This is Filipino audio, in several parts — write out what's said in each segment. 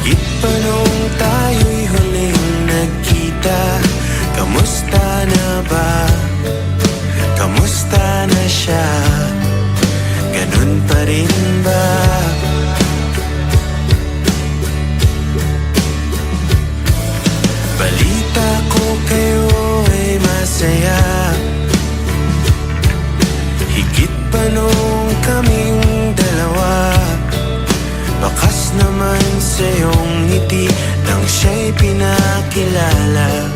Higit pa nung tayo'y huling nagkita. Kamusta na ba? Kamusta na siya? Ganun pa rin ba? Balita ko kayo ay masaya. Higit pa nung kaming dalawa. Bakas naman sa iyong ngiti nang siya'y pinakilala.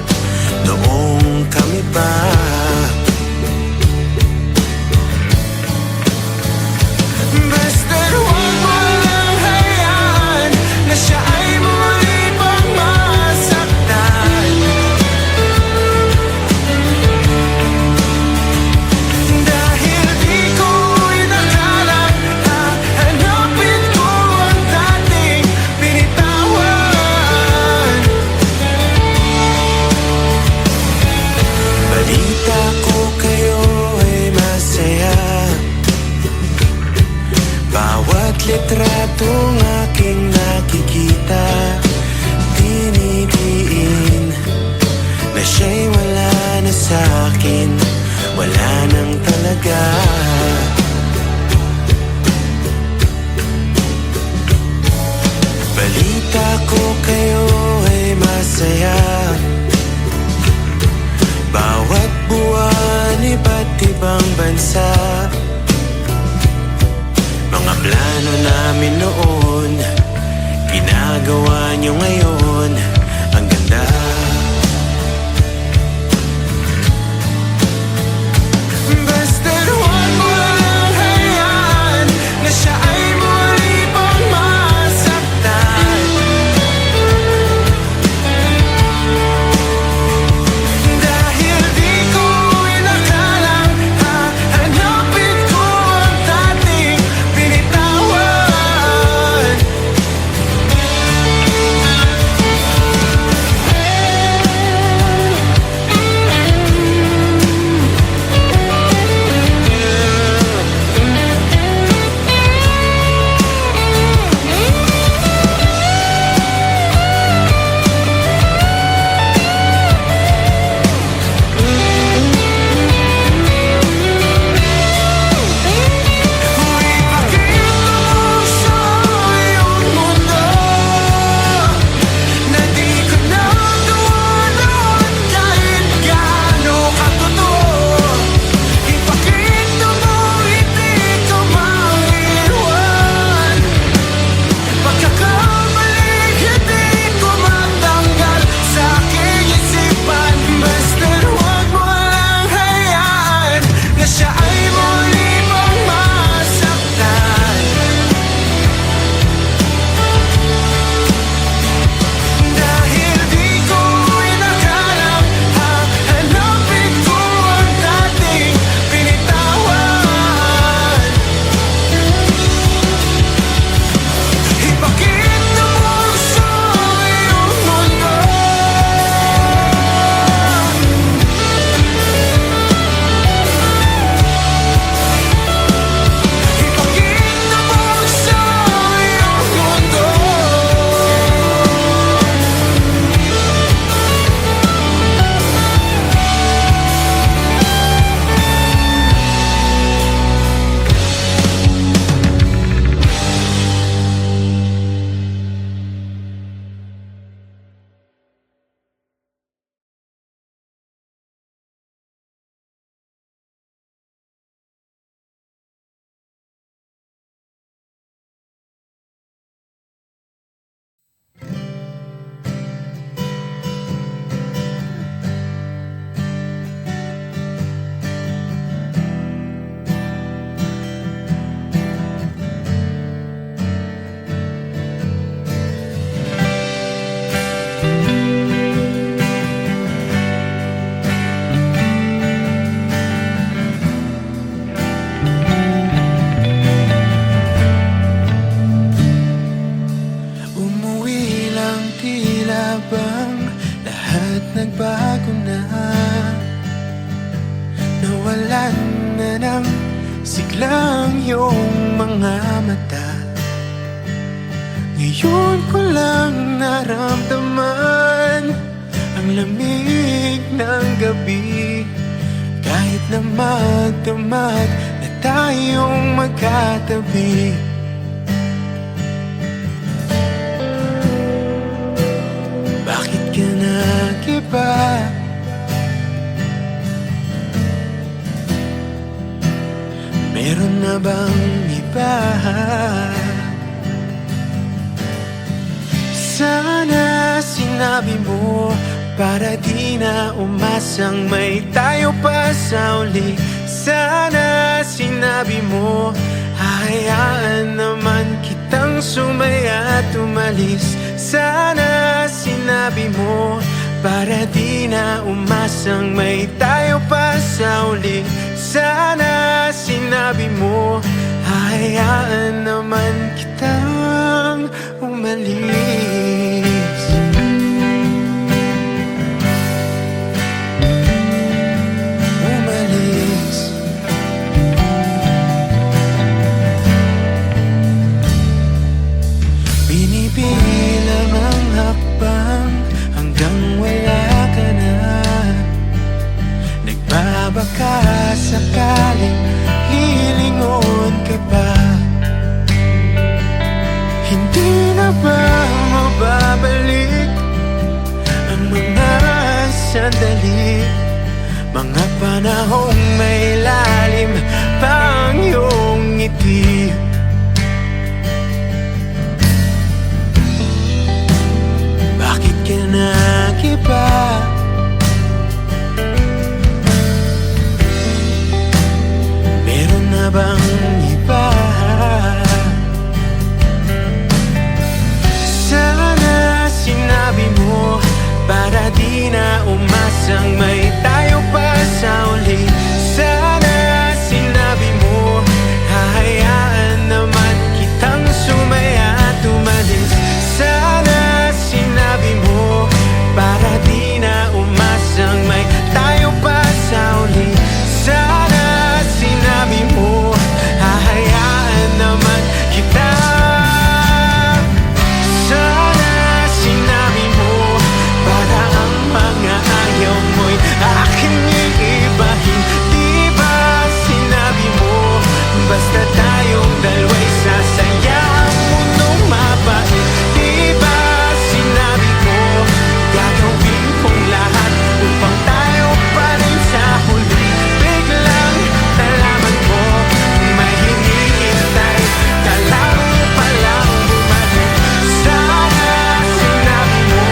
Noong kami pa basta't huwag mo lang hayaan na siya ay muli pang masaktan. Dahil di ko inakalang hahanapin ko ang dating binitawan. Balita ko kayo ay masaya. Bawat litratong aking nakikita, dinidiin na siya'y wala na sa'kin. Wala nang talaga. Balita ko kayo ay masaya. Bawat buwan iba't ibang bansa. Mga plano namin noon, ginagawa niyo ngayon. Ang ganda. Basta't huwag mo lang hayaan na siya ay muli pang masaktan. Dahil di ko inakalang hahanapin ko ang dating binitawan. nagbago na. Nawalan na ng siglang iyong mga mata. Ngayon ko lang naramdaman ang lamig ng gabi. Kahit na magdamag na tayong magkatabi, bakit ka nag-iba? Meron na bang iba? Sana sinabi mo para di na umasang may tayo pa sa uli. Sana sinabi mo hahayaan naman kitang sumaya at umalis. Sana sinabi mo para di na umasang may tayo pa sa uli. Sana sinabi mo hahayaan naman kitang umalis. Binibilang ang hakbang hanggang wala ka na. Nagbabaka sakaling lilingon ka pa. Hindi na ba mababalik ang mga sandali, mga panahong may lalim pang iyong ngiti? Bakit ka nag-iba? Meron na bang iba? Sana sinabi mo para di na umasang may tayo pa sa uli. Sana sinabi mo hahayaan naman kitang sumaya at umalis. Sana sinabi mo para di na umasang may tayo pa sa uli. Sana sinabi mo hahayaan naman kita. Sana sinabi mo para ang mga ayaw mo'y aking iibahin. Di ba sinabi mo basta tayong dalawa'y sasaya ang mundong mabait? Di ba sinabi ko gagawin kong lahat upang tayo pa rin sa huli? Biglang nalaman ko may hinihintay ka lang palang bumalik. Sana sinabi mo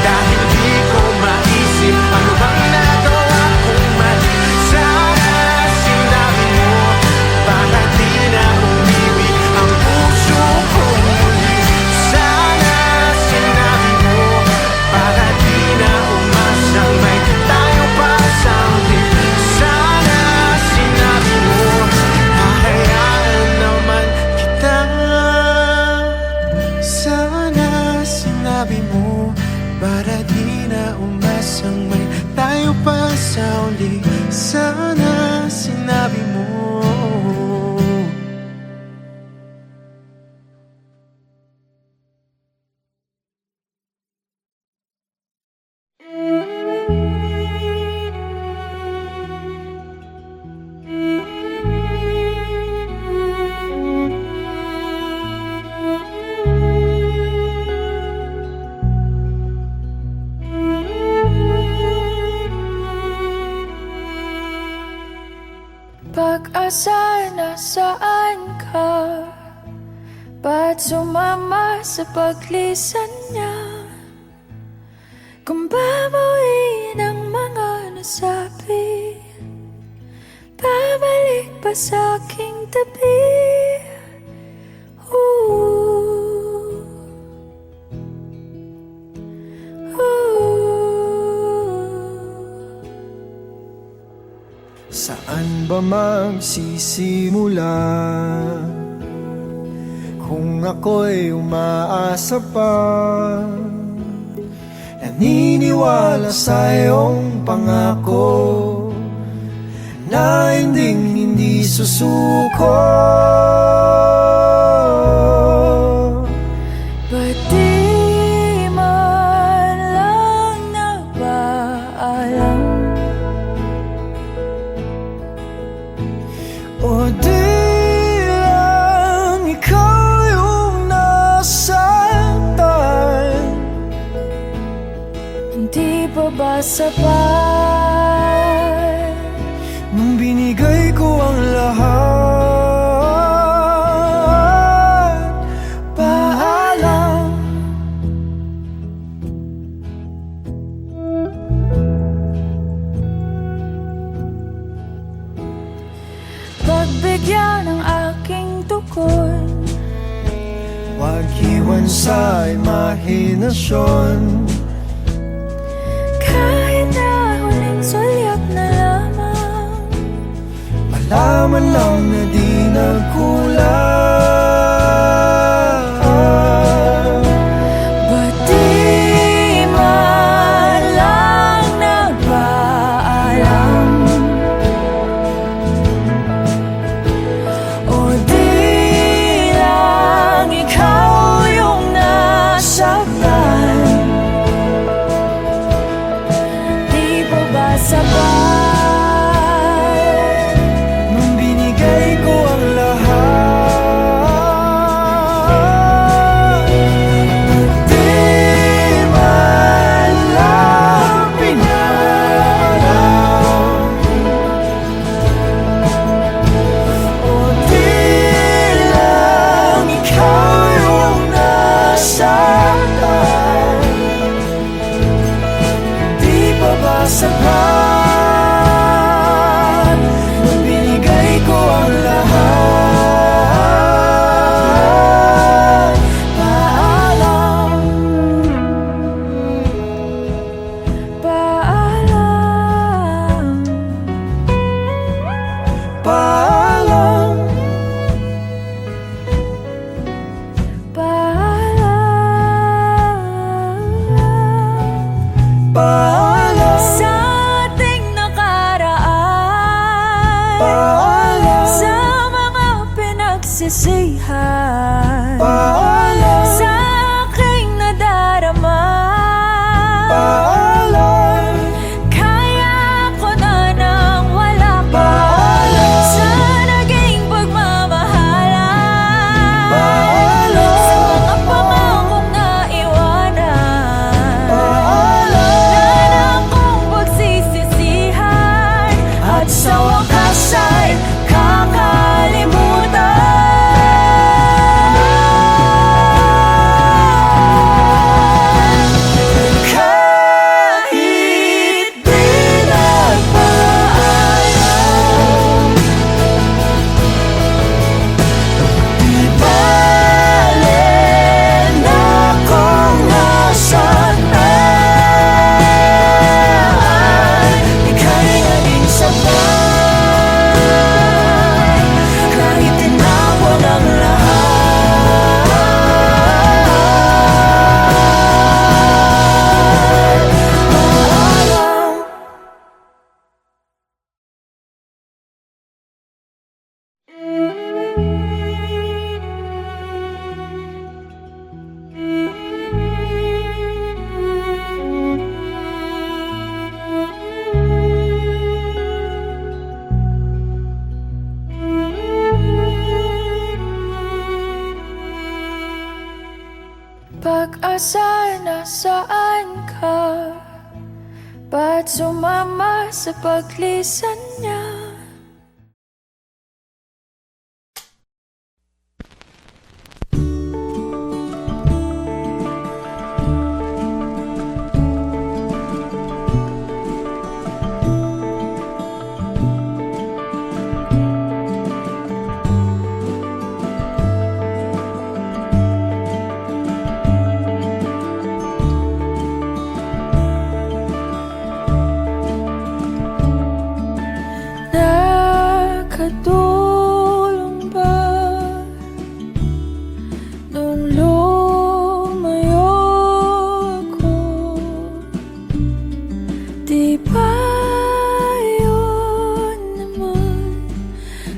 dahil di ko maisip ano bang nagawa kong mali. Sana sinabi mo para di na umibig ang puso kong muli. Sana sinabi mo para di na umasang may tayo pa sa uli. Sana sinabi mo hahayaan naman kita. Sana sinabi mo para di na umasang may tayo pa sa uli. Sana sinabi mo. Pag-asa nasaan ka? Ba't sumama sa paglisan niya? Kung babawiin ang mga nasabi, babalik pa sa aking tabi. Saan ba magsisimula kung ako'y umaasa pa? Naniniwala sa iyong pangako na hindi susuko. ba sapat? Nung binigay ko ang lahat, paalam. Pagbigyan ng aking tukod, Huwag iwan sa imahinasyon. kahit na huling sulyap na lamang. Malaman lang na di nagkulang. Ba't di man lang nagpaalam? O di lang ikaw yung nasaktan? Di po ba sapat? Nung binigay ko ang lahat, di man lang pinalam. O di lang ikaw yung nasaktan? Di pa ba sapat? Nung binigay ko ang lahat, Paalam, paalam, paalam, paalam. paalam, Sa ating nakaraan, paalam, sa mga pinagsisihan, paalam, sa aking nadarama, paalam, kaya ko na nang wala ka. paalam, Sa naging pagmamahalan, paalam, sa mga pangakong naiwanan, paalam. wala na akong pagsisisihan, at sa wakas ay kakalimutan. Kahit di nagpaalam, di bale na kung nasaktan. Ika'y naging sapat, kahit tinawag ang lahat. Paalam. Pag-asa, nasaan ka? Ba't sumama sa paglisan niya? Nakatulong ba nung lumayo ako? Di ba yun naman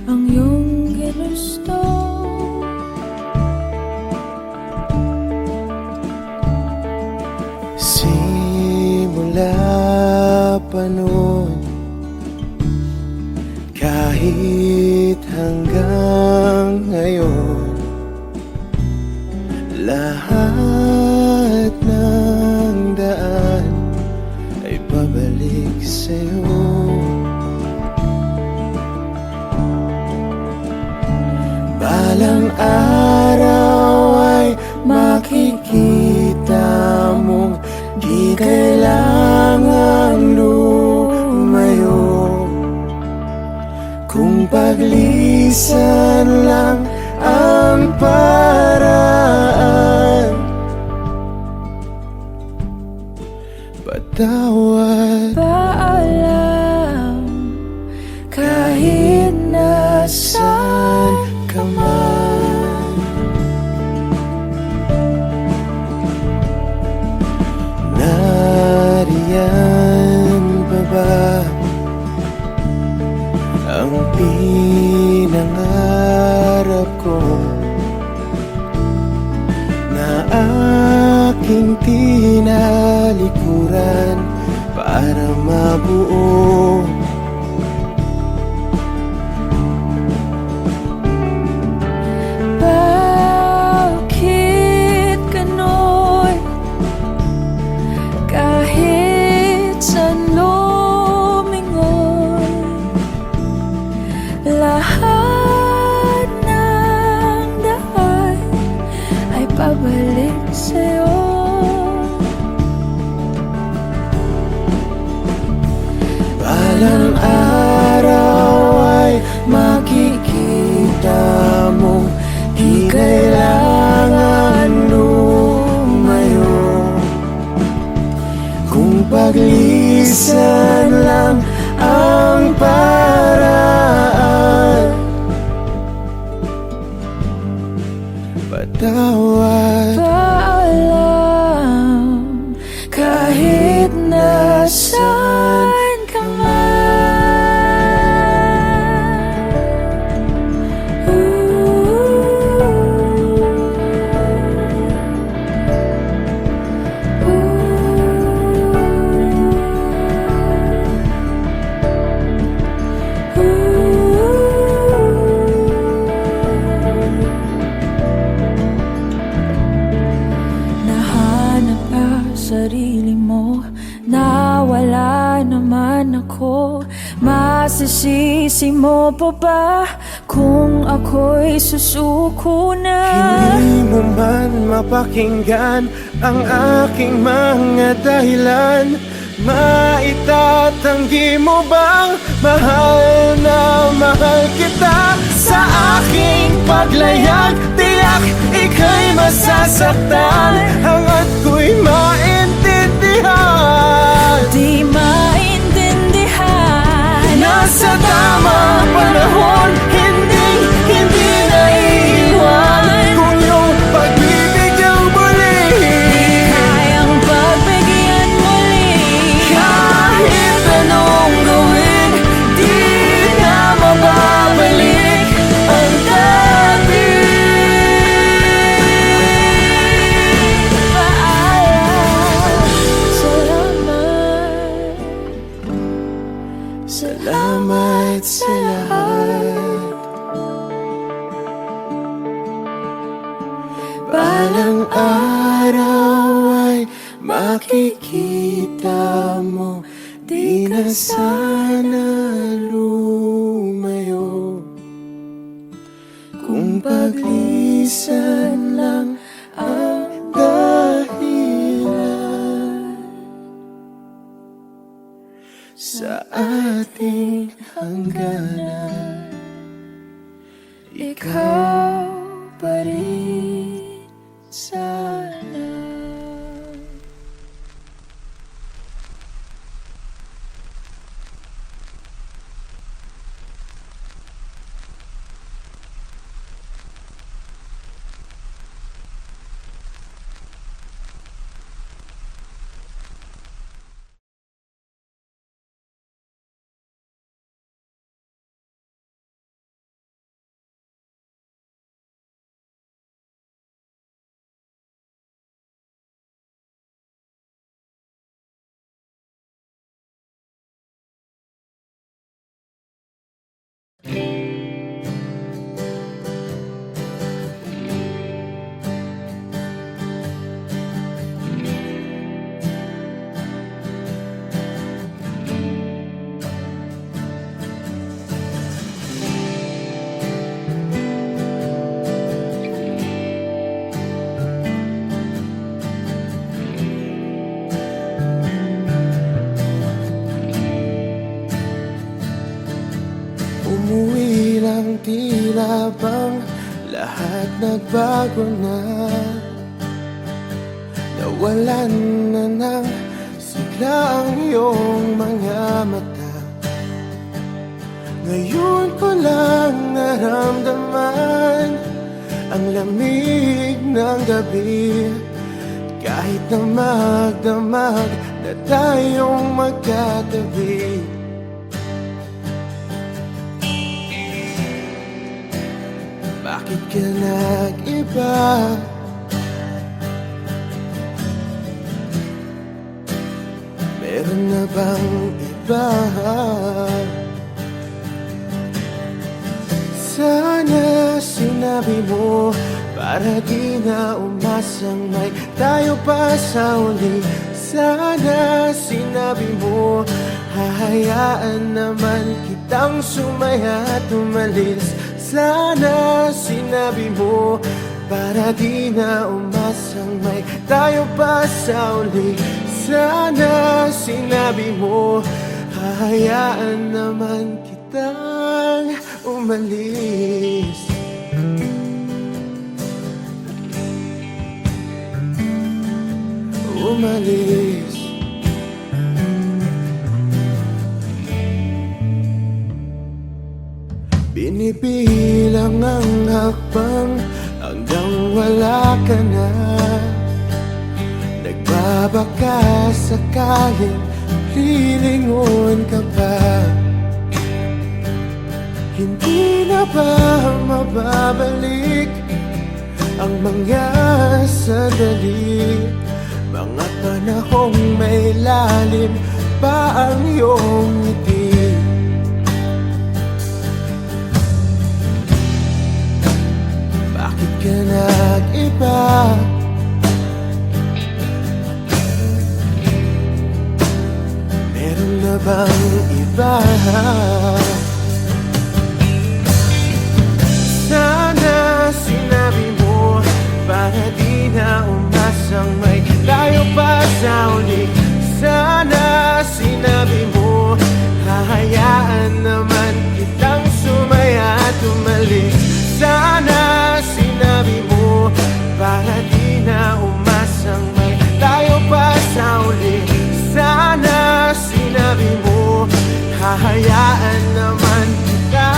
ang iyong ginusto? Simula pa noon, kahit hanggang ngayon, lahat ng daan ay Di kailangang lumayo, kung paglisan lang ang paraan. Patawad, Paalam, kahit nasaan ka man. Nariyan pa ba ang pinangarap ko na aking tinalikuran para mabuo? bakit ganon? Kahit saan lumingon, lahat ng daan ay pabalik sa'yo. Balang araw ay makikita mong di kailangan lumayo, kung paglisan lang ang paraan. Patawad, Paalam, kahit nasaan ka man. Nahanap ka sarili mo, nawala naman ako. Masisisi mo pa ba kung ako'y susuko na? hindi mo man mapakinggan ang aking mga dahilan. Maitatanggi mo bang mahal na mahal kita? Sa aking paglayag, tiyak ika'y masasaktan, hangat ko'y maintindihan. Di maintindihan, Nasa tamang panahon, hindi naiiwan. Kung iyong pag-ibig ang muli, kayang pagbigyan muli. kahit anong gawin, di na mababalik ang dati. Paalam, salamat. Salamat sa lahat. Balang araw ay makikita mo, di na sana lumayo, kung paglisan lang ang dahilan sa ating hangganan. Ikaw pa rin sana. tila bang lahat nagbago na. Nawalan na ng sigla ang iyong mga mata. Ngayon ko lang naramdaman ang lamig ng gabi. Kahit na magdamag na tayong magkatabi. Bakit ka nag-iba? Meron na bang iba? Sana sinabi mo para di na umasang may tayo pa sa uli. Sana sinabi mo hahayaan naman kitang sumaya at umalis. Sana sinabi mo para di na umasang may tayo pa sa uli. Sana sinabi mo hahayaan naman kitang umalis. Umalis. Binibilang ang hakbang hanggang wala ka na. Nagbabaka sakaling lilingon ka pa. Hindi na ba mababalik ang mga sandali? Mga panahong may lalim pa ang iyong ngiti. Bakit ka nag-iba? Meron na bang iba? Sana sinabi mo para di na umasang may tayo pa sa uli. Sana sinabi mo hahayaan naman kitang sumaya at umalis. Sana sinabi mo para di na umasang may tayo pa sa uli. Sana sinabi mo hahayaan naman kita.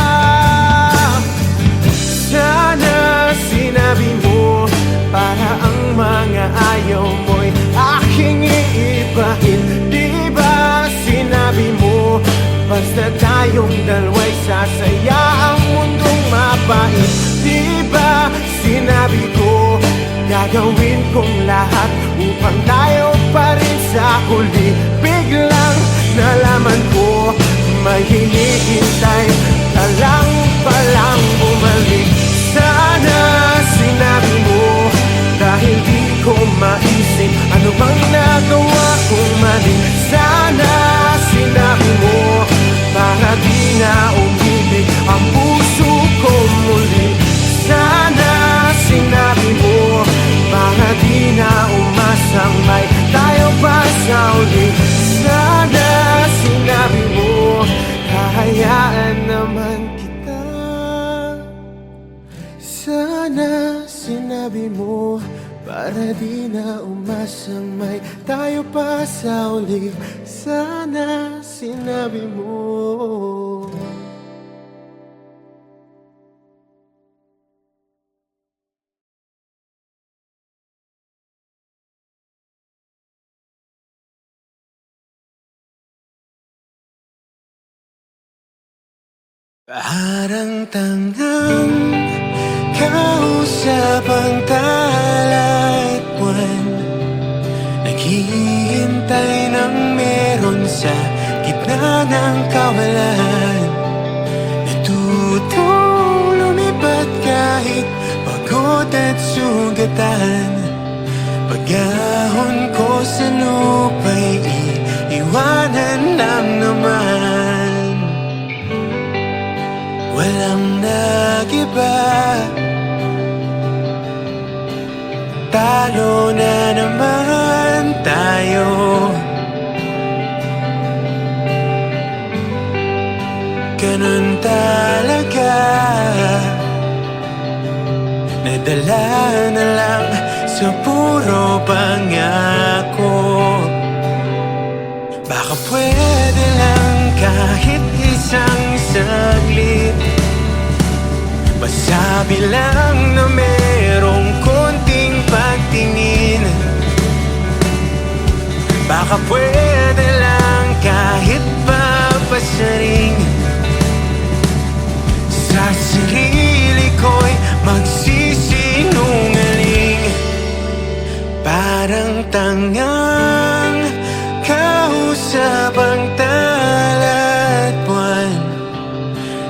Sana sinabi mo para ang mga ayaw mo'y aking iibahin. Di ba sinabi mo basta tayong dalawa'y sasaya ang mundong mapait? Di ba sinabi ko gagawin kong lahat upang tayo pa rin sa huli? Biglang nalaman ko may hinihintay ka lang palang bumalik. Sana sinabi mo dahil di ko maisip ano bang nagawa kong mali. Sana sinabi mo para di na umibig ang puso ko muli. Sana sinabi mo para di na umasang may tayo pa sa uli. Sana sinabi mo hahayaan naman kita. Sana sinabi mo para di na umasang may tayo pa sa uli. Sana sinabi mo. Parang tangang kausap ang talat buwan, naghihintay ng meron sa gitna ng kawalan. Natutong lumipat kahit pagod at sugatan. Pag-ahon ko sa lupa'y iiwanan lang naman. Walang nag-iba, talo na naman tayo. Ganun talaga. na lang sa puro pangako. Baka pwede lang kahit isang saglit, masabi lang na merong konting pagtingin. Baka pwede lang kahit papasaring sa sarili ko'y magsisinungaling. Parang tangang kausap ang talat buwan,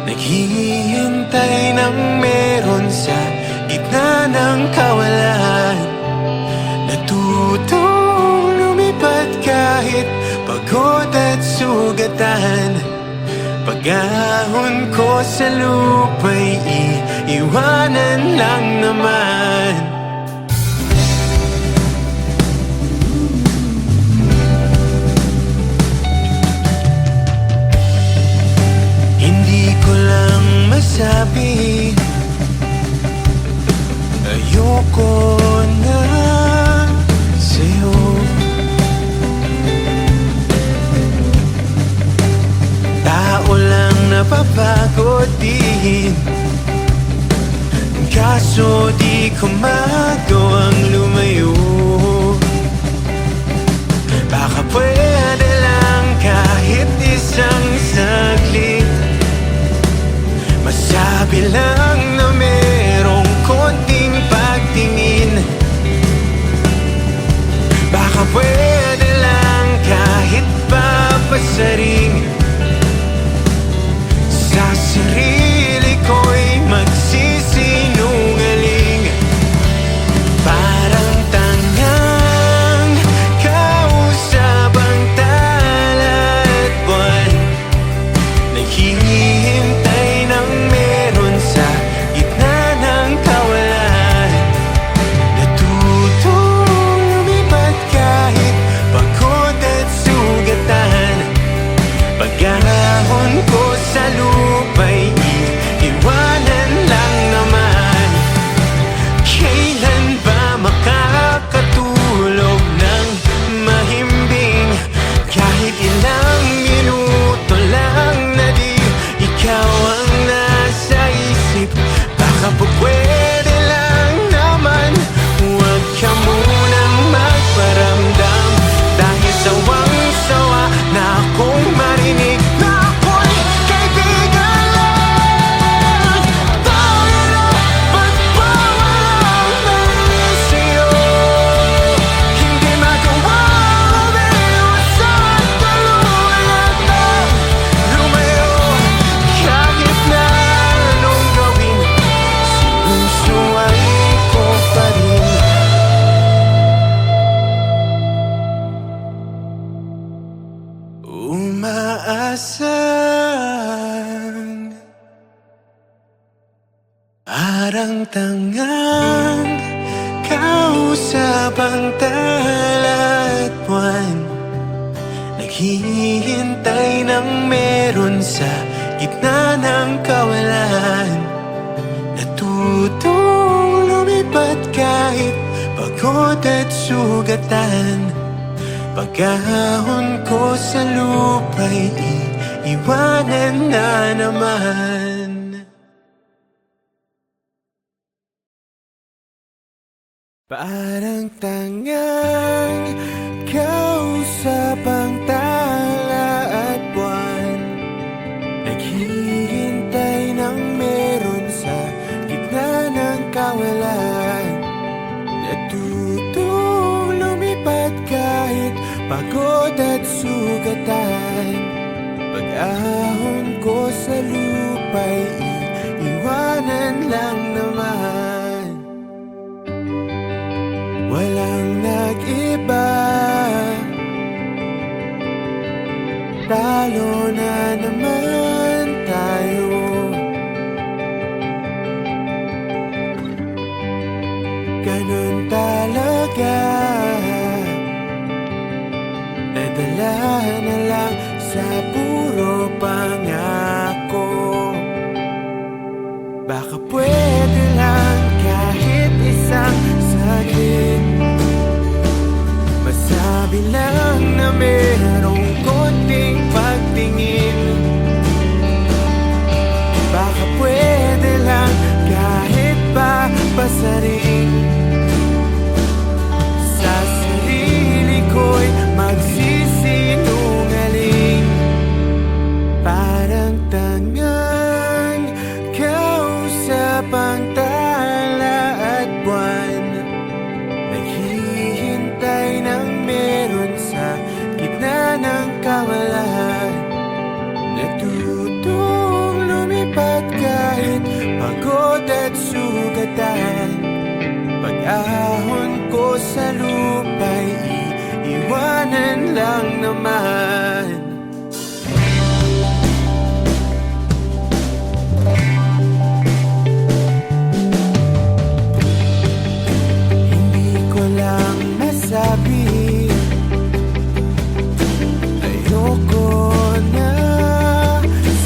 naghihintay ng meron sa gitna ng kawalan. Natutong lumipad kahit pagod at sugatan. Pag-ahon ko sa lupa'y iiwanan lang naman. Hindi ko lang masabi, ayoko na sa'yo. Tao lang napapagod din, kaso di ko magawang lumayo. Baka pwede lang kahit isang saglit, masabi lang na merong konting pagtingin. Baka pwede lang kahit papasaring sa sarili ko'y magsisinungaling. Parang tangang kausap ang talat buwan, naghihintay ng meron sa gitna ng kawalan. Natutong lumipad kahit pagod at sugatan. Pag-ahon ko sa lupa'y iiwanan lang naman. Kailan ba makakatulog ng mahimbing? Kahit ilang minuto lang na di ikaw ang nasa isip. Baka po pwede lang naman, huwag ka munang magparamdam. Dahil sawang-sawa na akong marinig na ako'y kaibigan lang. Tayo na pagpawalang sa'yo, hindi magawang umiwas at tulungan na lumayo. Kahit na anong gawin, sinusuway ko pa rin. Umaasang parang tangang kausap ang talat buwan, naghihintay ng meron sa gitna ng kawalan. Natutong lumipad kahit pagod at sugatan. Pag-ahon ko sa lupa'y iiwanan na naman. Parang tangang kausap ang tala at buwan, naghihintay ng meron sa gitna ng kawalan. Natutong lumipad kahit pagod at sugatan. Pag-ahon ko sa lupa'y iiwanan lang naman. Walang nag-iba, talo na naman tayo. Ganun talaga, nadala na lang sa puro pangako. Baka pwede lang kahit isang Pag-ahon ko sa lupa'y iiwanan lang naman. Hindi ko lang masabi, ayoko na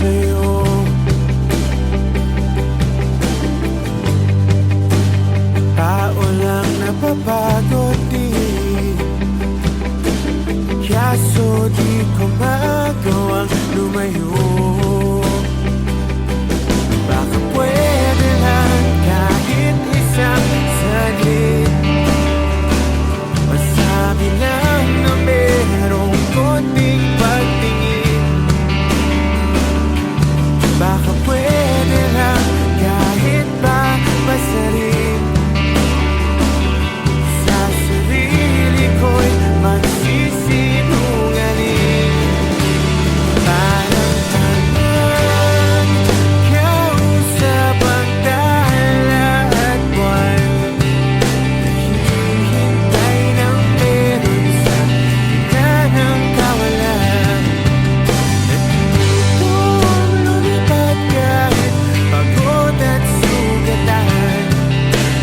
sa'yo. Tao lang napapagod din, kaso di ko magawang lumayo. Baka pwede lang kahit isang saglit, masabi lang na merong konting pagtingin. Baka pwede lang kahit pa masarin, sa sarili ko'y magsisinungaling. Parang tanang kausap ang tala at buwan, naghihintay ng meron sa gitna ng kawalan. Natutong lumipad kahit pagod at sugatan.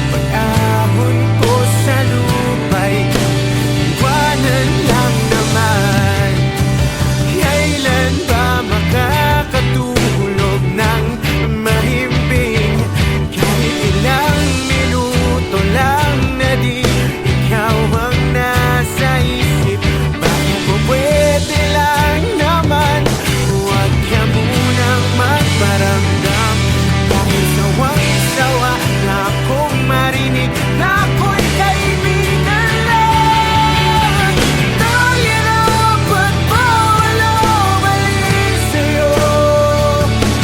Pag-ahon ko sa lupa'y iwanan lang naman. Kailan ba makakatulog ng mahimbing? Kahit ilang minuto lang na di ikaw ang nasa isip. Baka po pwede lang naman, huwag ka munang magparamdam. Dahil sawang-sawa na akong marinig na ako'y kaibigan lang. Tayo na pagpawala mali sa'yo,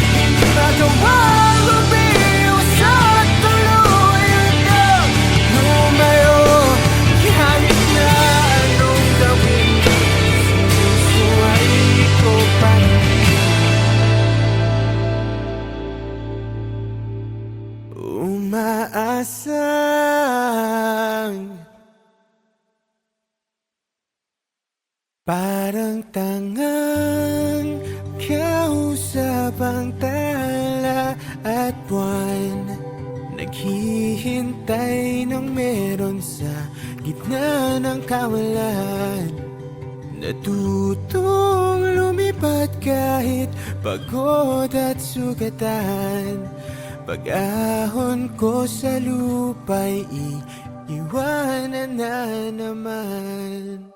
hindi magawang lumiwas at tuluyan ka lumayo. Kahit na anong gawin, sinusuway ko pa rin. Umaasang parang tangang kausap ang tala at buwan, naghihintay ng meron sa gitna ng kawalan. Natutong lumipad kahit pagod at sugatan. Pag-ahon ko sa lupa'y iiwanan na naman.